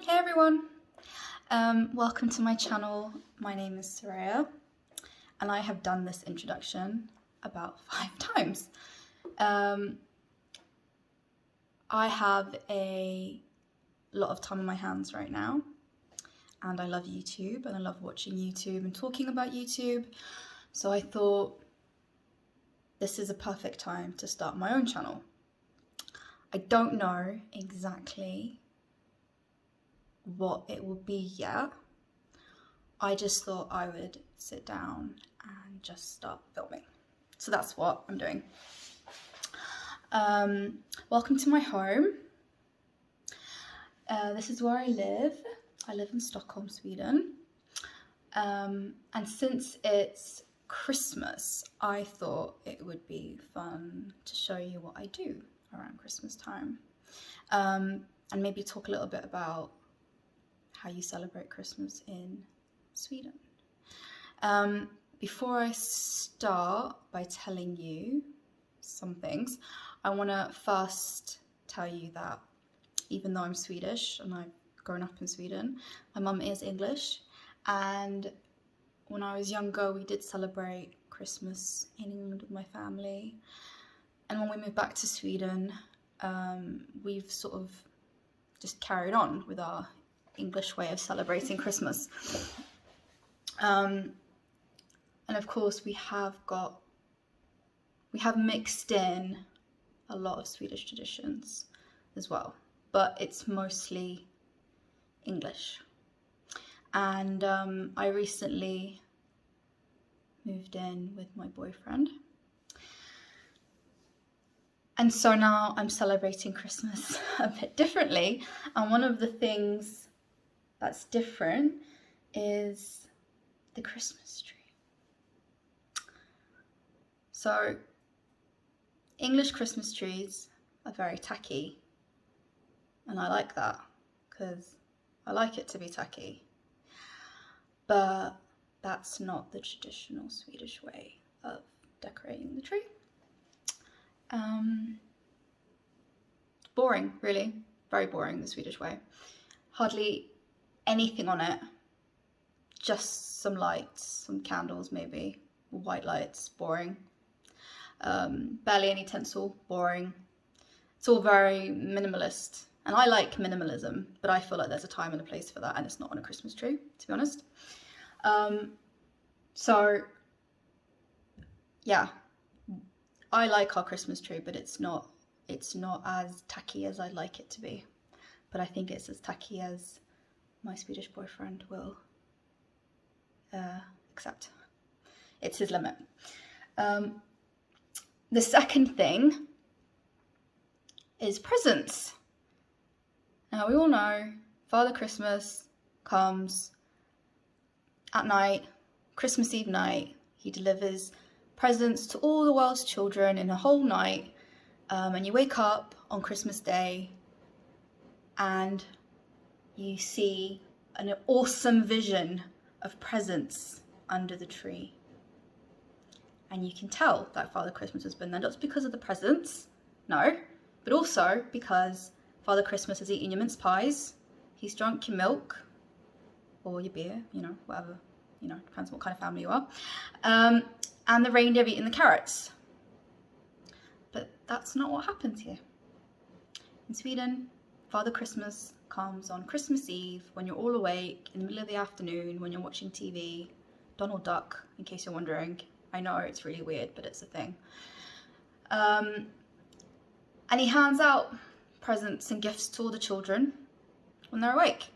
Hey everyone, welcome to my channel. My name is Soraya and I have done this introduction about 5 times. I have a lot of time on my hands right now and I love YouTube and I love watching YouTube and talking about YouTube, so I thought this is a perfect time to start my own channel. I don't know exactly what it will be yet. I just thought I would sit down and just start filming. So that's what I'm doing. Welcome to my home. This is where I live. I live in Stockholm, Sweden. And since it's Christmas, I thought it would be fun to show you what I do around Christmas time. And maybe talk a little bit about how you celebrate Christmas in Sweden. Before I start by telling you some things, I want to first tell you that even though I'm Swedish and I've grown up in Sweden, my mum is English, and when I was younger we did celebrate Christmas in England with my family, and when we moved back to Sweden we've sort of just carried on with our English way of celebrating Christmas. And of course we have mixed in a lot of Swedish traditions as well, but it's mostly English. And I recently moved in with my boyfriend, and so now I'm celebrating Christmas a bit differently, and one of the things that's different is the Christmas tree. So English Christmas trees are very tacky, and I like that because I like it to be tacky, but that's not the traditional Swedish way of decorating the tree. Boring, really, very boring, the Swedish way. Hardly anything on it, just some lights, some candles maybe, white lights, boring. Barely any tinsel, boring. It's all very minimalist, and I like minimalism, but I feel like there's a time and a place for that, and it's not on a Christmas tree, to be honest. So yeah, I like our Christmas tree, but it's not as tacky as I'd like it to be, but I think it's as tacky as my Swedish boyfriend will accept. It's his limit. The second thing is presents. Now we all know Father Christmas comes at night, Christmas Eve night. He delivers presents to all the world's children in a whole night, and you wake up on Christmas Day and you see an awesome vision of presents under the tree. And you can tell that Father Christmas has been there, not just because of the presents, no, but also because Father Christmas has eaten your mince pies, he's drunk your milk, or your beer, you know, whatever, you know, depends what kind of family you are, and the reindeer have eaten the carrots. But that's not what happens here. In Sweden, Father Christmas comes on Christmas Eve when you're all awake, in the middle of the afternoon, when you're watching TV, Donald Duck, in case you're wondering. I know it's really weird, but it's a thing. And he hands out presents and gifts to all the children when they're awake,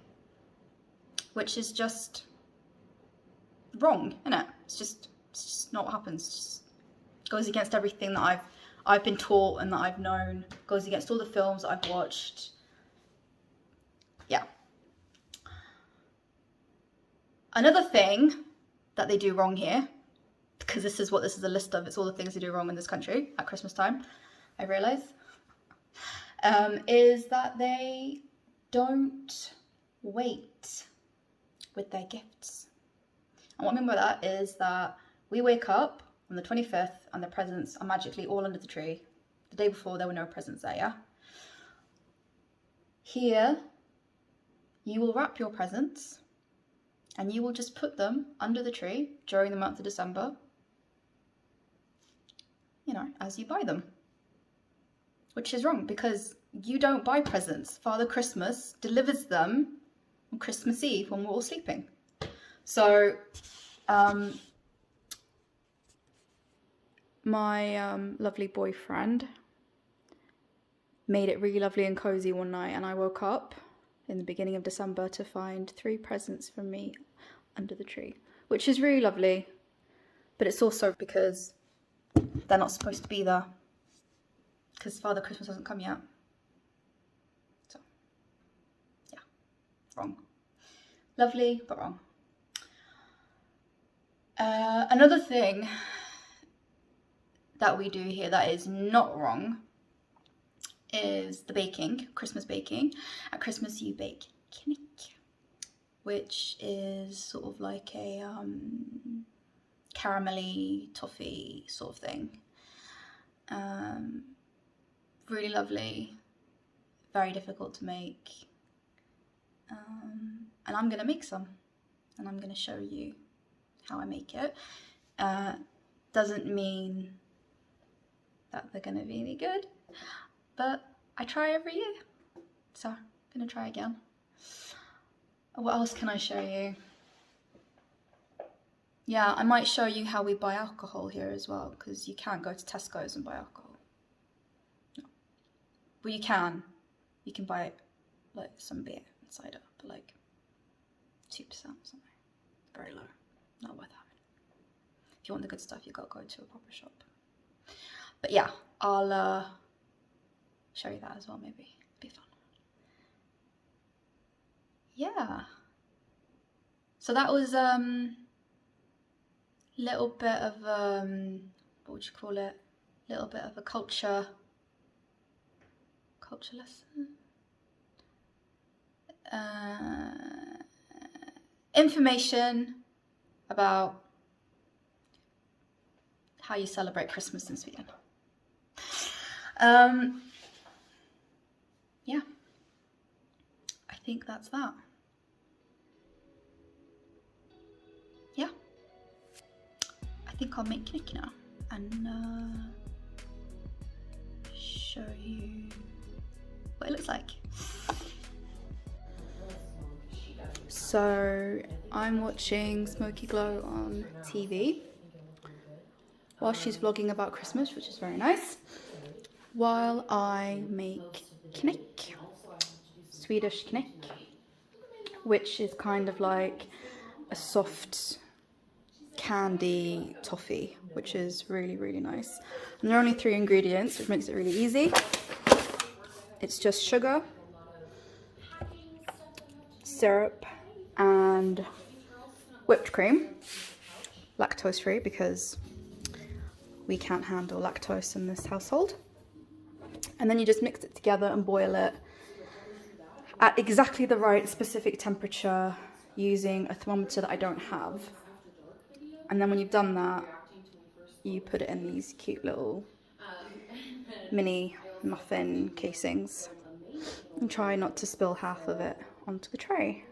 which is just wrong, isn't it? It's just not what happens. It just goes against everything that I've been taught and that I've known. Goes against all the films that I've watched. Yeah. Another thing that they do wrong here, because this is a list of, it's all the things they do wrong in this country at Christmas time, I realise, is that they don't wait with their gifts. And what I mean by that is that we wake up on the 25th and the presents are magically all under the tree. The day before there were no presents there, yeah? Here, you will wrap your presents and you will just put them under the tree during the month of December, you know, as you buy them. Which is wrong, because you don't buy presents. Father Christmas delivers them on Christmas Eve when we're all sleeping. So, my lovely boyfriend made it really lovely and cozy one night, and I woke up in the beginning of December to find 3 presents from me under the tree, which is really lovely. But it's also because they're not supposed to be there, because Father Christmas hasn't come yet. So, yeah, wrong. Lovely, but wrong. Another thing that we do here that is not wrong is the baking, Christmas baking. At Christmas you bake knick, which is sort of like a caramelly toffee sort of thing. Really lovely, very difficult to make, and I'm gonna make some, and I'm gonna show you how I make it. Doesn't mean that they're gonna be any good, but I try every year, so I'm gonna try again. What else can I show you? Yeah, I might show you how we buy alcohol here as well, because you can't go to Tesco's and buy alcohol. No. Well, you can buy like some beer and cider, but like 2% or something, very low, not worth having. If you want the good stuff, you gotta go to a proper shop. But yeah, I'll show you that as well, maybe. It'd be fun. Yeah. So that was little bit of what would you call it? Little bit of a culture lesson. Information about how you celebrate Christmas in Sweden. Yeah, I think that's that. Yeah, I think I'll make knick now and show you what it looks like. So I'm watching Smoky Glow on TV while she's vlogging about Christmas, which is very nice, while I make knick, Swedish knick, which is kind of like a soft candy toffee, which is really, really nice. And there are only 3 ingredients, which makes it really easy. It's just sugar, syrup, and whipped cream, lactose free, because we can't handle lactose in this household. And then you just mix it together and boil it at exactly the right specific temperature using a thermometer that I don't have. And then when you've done that, you put it in these cute little mini muffin casings and try not to spill half of it onto the tray,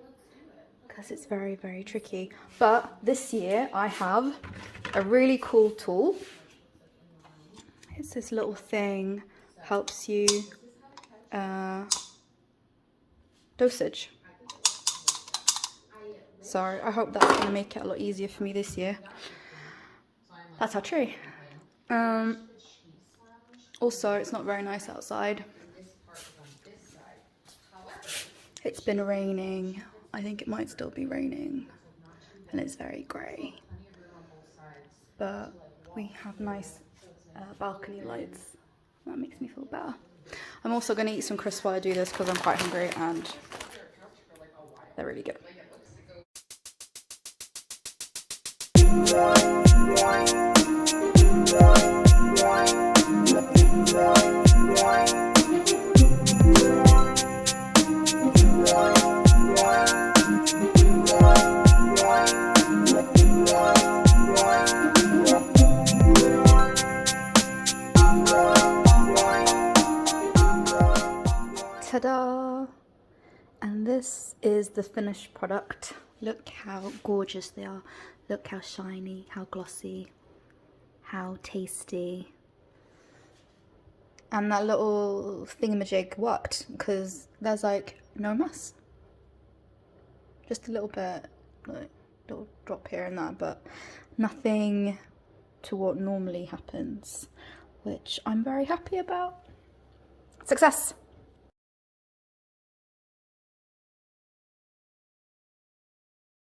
because it's very, very tricky. But this year I have a really cool tool. It's this little thing, helps you dosage. So I hope that's going to make it a lot easier for me this year. That's our tree. Also, it's not very nice outside. It's been raining. I think it might still be raining. And it's very grey. But we have nice balcony lights. That makes me feel better. I'm also going to eat some crisps while I do this, because I'm quite hungry and they're really good. Ta-da! And this is the finished product. Look how gorgeous they are. Look how shiny, how glossy, how tasty. And that little thingamajig worked because there's like no mess. Just a little bit, like little drop here and there, but nothing to what normally happens, which I'm very happy about. Success!